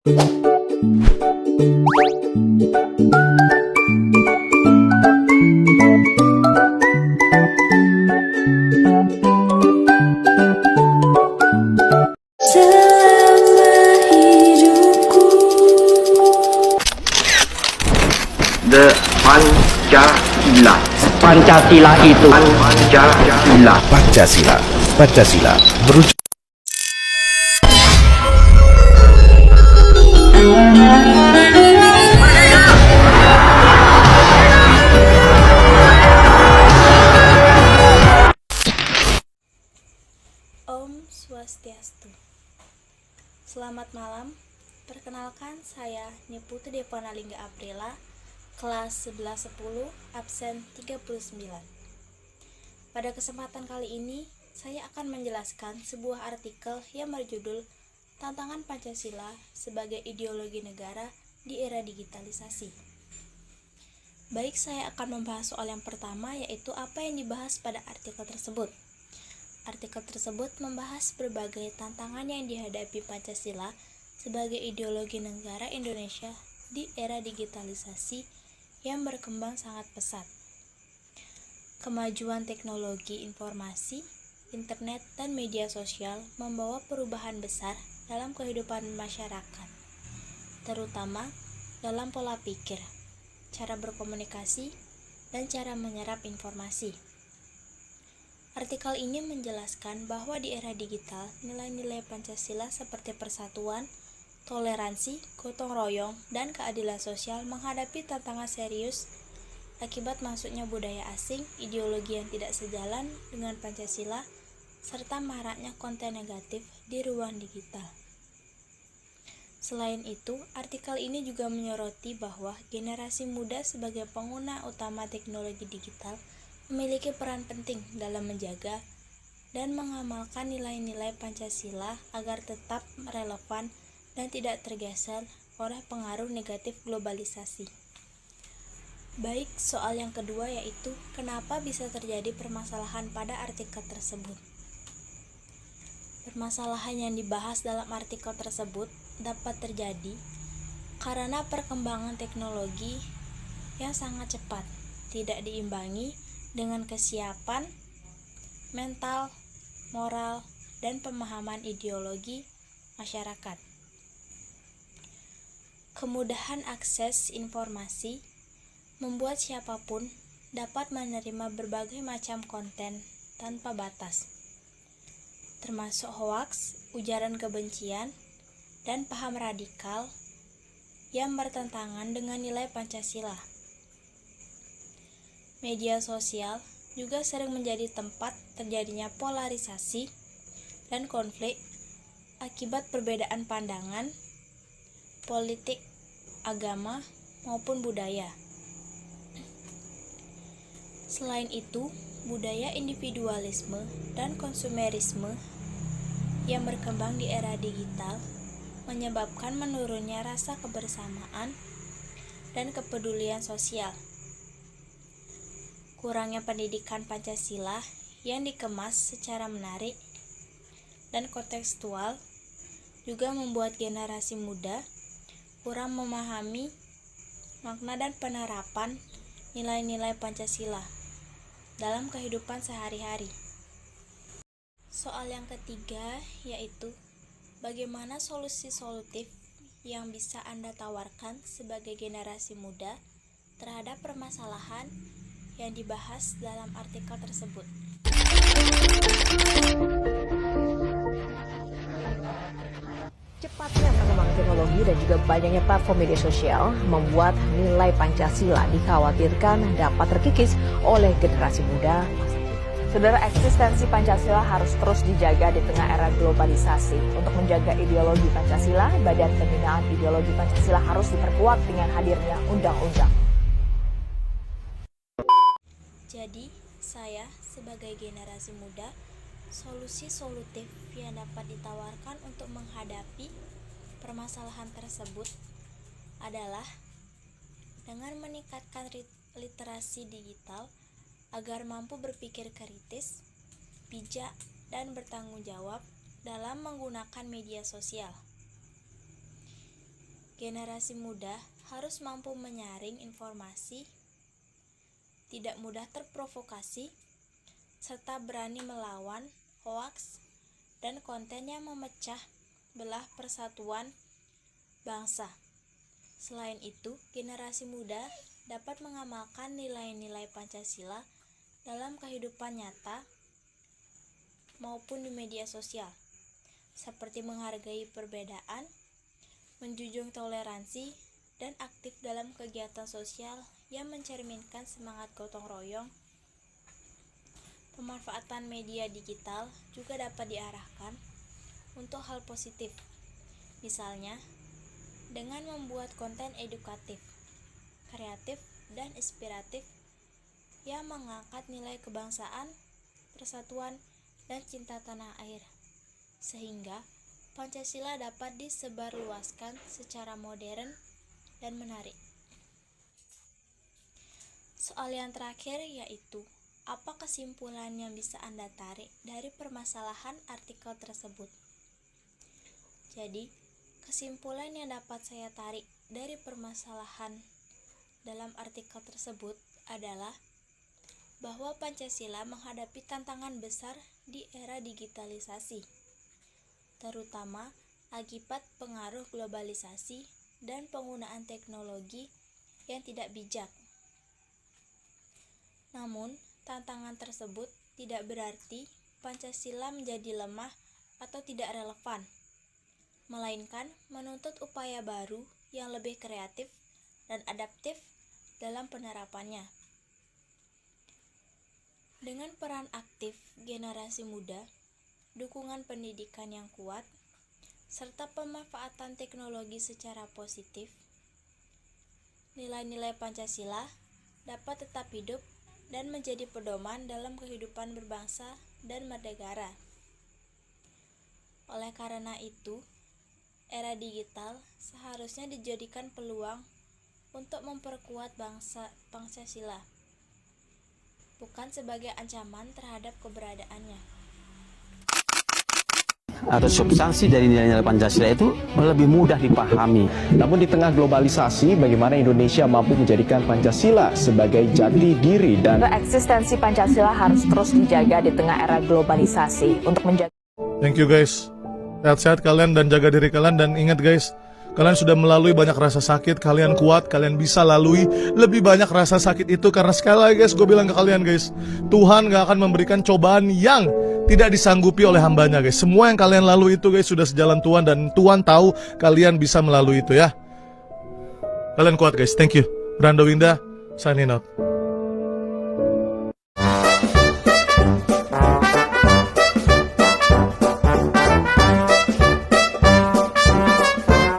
The Pancasila. Pancasila itu Pancasila. Pancasila merujuk Om Swastiastu. Selamat malam. Perkenalkan, saya Niputu Devanalingga Aprila, kelas 1110, absen 39. Pada kesempatan kali ini, saya akan menjelaskan sebuah artikel yang berjudul Tantangan Pancasila sebagai Ideologi Negara di Era Digitalisasi. Baik, saya akan membahas soal yang pertama, yaitu apa yang dibahas pada artikel tersebut. Artikel tersebut membahas berbagai tantangan yang dihadapi Pancasila sebagai ideologi negara Indonesia di era digitalisasi yang berkembang sangat pesat. Kemajuan teknologi informasi, internet, dan media sosial membawa perubahan besar dalam kehidupan masyarakat, terutama dalam pola pikir, cara berkomunikasi, dan cara menyerap informasi. Artikel ini menjelaskan bahwa di era digital, nilai-nilai Pancasila seperti persatuan, toleransi, gotong royong, dan keadilan sosial menghadapi tantangan serius akibat masuknya budaya asing, ideologi yang tidak sejalan dengan Pancasila, serta maraknya konten negatif di ruang digital. Selain itu, artikel ini juga menyoroti bahwa generasi muda sebagai pengguna utama teknologi digital memiliki peran penting dalam menjaga dan mengamalkan nilai-nilai Pancasila agar tetap relevan dan tidak tergeser oleh pengaruh negatif globalisasi. Baik, soal yang kedua yaitu kenapa bisa terjadi permasalahan pada artikel tersebut. Permasalahan yang dibahas dalam artikel tersebut dapat terjadi karena perkembangan teknologi yang sangat cepat, tidak diimbangi dengan kesiapan mental, moral, dan pemahaman ideologi masyarakat. Kemudahan akses informasi membuat siapapun dapat menerima berbagai macam konten tanpa batas, termasuk hoaks, ujaran kebencian, dan paham radikal yang bertentangan dengan nilai Pancasila. Media sosial juga sering menjadi tempat terjadinya polarisasi dan konflik akibat perbedaan pandangan, politik, agama, maupun budaya. Selain itu, budaya individualisme dan konsumerisme yang berkembang di era digital menyebabkan menurunnya rasa kebersamaan dan kepedulian sosial. Kurangnya pendidikan Pancasila yang dikemas secara menarik dan kontekstual juga membuat generasi muda kurang memahami makna dan penerapan nilai-nilai Pancasila dalam kehidupan sehari-hari. Soal yang ketiga yaitu bagaimana solusi solutif yang bisa Anda tawarkan sebagai generasi muda terhadap permasalahan yang dibahas dalam artikel tersebut. Cepatnya perkembangan teknologi dan juga banyaknya platform media sosial membuat nilai Pancasila dikhawatirkan dapat terkikis oleh generasi muda. Saudara, eksistensi Pancasila harus terus dijaga di tengah era globalisasi. Untuk menjaga ideologi Pancasila, Badan Pembinaan Ideologi Pancasila harus diperkuat dengan hadirnya undang-undang. Jadi, saya sebagai generasi muda, solusi solutif yang dapat ditawarkan untuk menghadapi permasalahan tersebut adalah dengan meningkatkan literasi digital agar mampu berpikir kritis, bijak, dan bertanggung jawab dalam menggunakan media sosial. generasi muda harus mampu menyaring informasi, tidak mudah terprovokasi, serta berani melawan hoaks dan konten yang memecah belah persatuan bangsa. Selain itu, generasi muda dapat mengamalkan nilai-nilai Pancasila dalam kehidupan nyata maupun di media sosial, seperti menghargai perbedaan, menjunjung toleransi, dan aktif dalam kegiatan sosial yang mencerminkan semangat gotong royong. Pemanfaatan media digital juga dapat diarahkan untuk hal positif, misalnya dengan membuat konten edukatif, kreatif, dan inspiratif yang mengangkat nilai kebangsaan, persatuan, dan cinta tanah air, sehingga Pancasila dapat disebarluaskan secara modern dan menarik. Soal yang terakhir yaitu, apa kesimpulan yang bisa Anda tarik dari permasalahan artikel tersebut? Jadi, kesimpulan yang dapat saya tarik dari permasalahan dalam artikel tersebut adalah bahwa Pancasila menghadapi tantangan besar di era digitalisasi, terutama akibat pengaruh globalisasi dan penggunaan teknologi yang tidak bijak. Namun, tantangan tersebut tidak berarti Pancasila menjadi lemah atau tidak relevan, melainkan menuntut upaya baru yang lebih kreatif dan adaptif dalam penerapannya. Dengan peran aktif generasi muda, dukungan pendidikan yang kuat, serta pemanfaatan teknologi secara positif, nilai-nilai Pancasila dapat tetap hidup dan menjadi pedoman dalam kehidupan berbangsa dan bernegara. Oleh karena itu, era digital seharusnya dijadikan peluang untuk memperkuat Pancasila, bukan sebagai ancaman terhadap keberadaannya. Atau substansi dari nilai-nilai Pancasila itu lebih mudah dipahami. Namun di tengah globalisasi, bagaimana Indonesia mampu menjadikan Pancasila sebagai jati diri dan Eksistensi Pancasila harus terus dijaga di tengah era globalisasi untuk menjaga. Thank you guys. Sehat-sehat kalian dan jaga diri kalian, dan ingat guys, kalian sudah melalui banyak rasa sakit, kalian kuat, kalian bisa lalui lebih banyak rasa sakit itu, karena sekali lagi guys, gue bilang ke kalian guys, Tuhan gak akan memberikan cobaan yang tidak disanggupi oleh hambanya guys. Semua yang kalian lalui itu guys sudah sejalan Tuhan, dan Tuhan tahu kalian bisa melalui itu ya. Kalian kuat guys, thank you. Brando Winda, signing out.